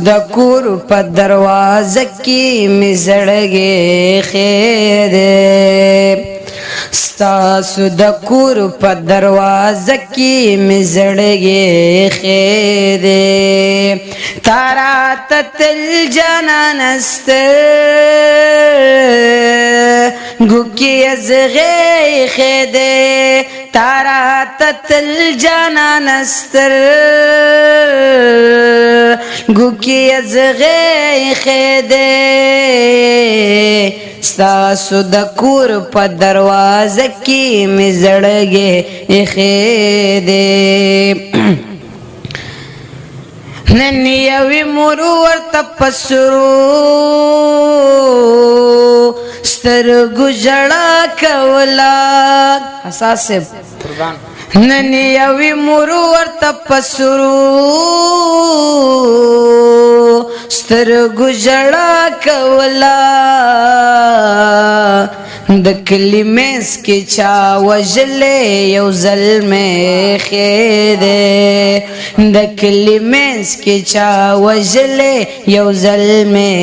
د کور په دروازه کې مې زړګې خیرې ستاسو د کور په دروازه کې مې زړګې خیرې تارا تل جانان سترګو ازغې خیرې تارا تل جانان سترګو ازغې خیرې ستاسو د کور په دروازه کې مې زړګې خیرې نن یوې مور ورته په سرو سترګو ژړا کوله حساس قربان نن یوې مور ورته په سرو سترګو ژړا کوله د کلي منځ کې چا وژلې یو زلمی خیرې د کلي منځ کې چا وژلې یو زلمی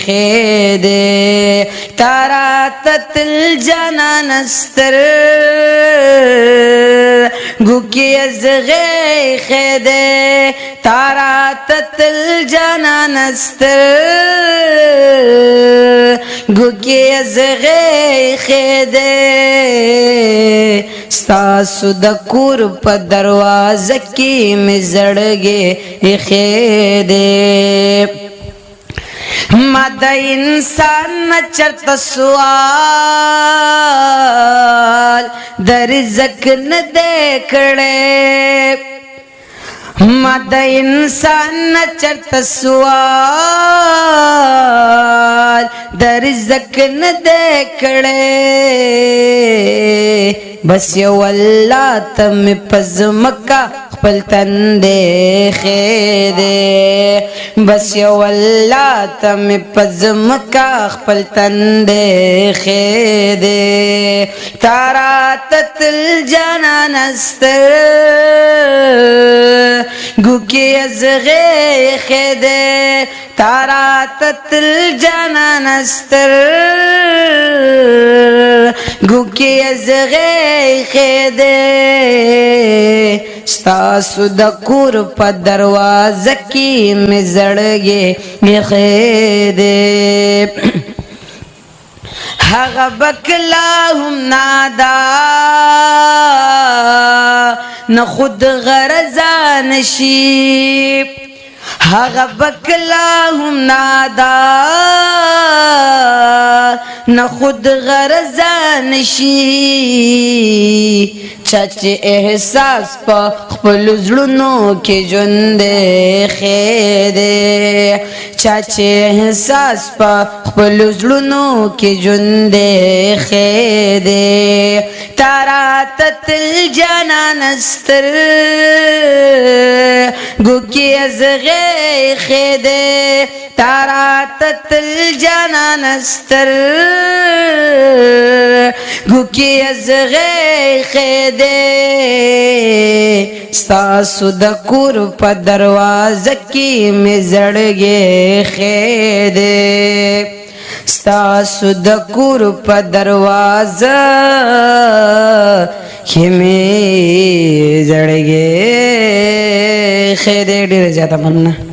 خیرې تارا تل جانان سترګو کې ازغې خیرې تارا تل جانان سترګو کې ازغې خیرې ستاسو د کور په دروازه کې مې زړګې خیرې ما د انسان نه چرته سوال د رزق نه دی کړی ما د انسان نه چرته سوال د رزق نه دی کړی بس یو الله ته مې په ځمکه خپل تندی خیرې بس یو الله ته مې په ځمکه خپل تندی خیرې تارا تل جانان سترګو کې ازغې خیرې تارا تل جانان سترګو کې ازغې خیرې ستاسو د کور په دروازه کې مې زړګې خیرې هغه بکلا هم نادان خود غرضا نشي هغه بکلا هم نادان خود غرضا نشي چاچه احساس په خپل زړونو کې ژوند خیرې چاچه احساس په خپل زړونو کې ژوند خیرې تارا تل جانان سترګو کې ازغې خیرې تارا تل جانان سترګو کې ازغې خیرې ستاسو د کور په دروازه کې مې زړګې خیرې ستاسو د کور په دروازه کې مې زړګې خیرې ډېره زیاته مننه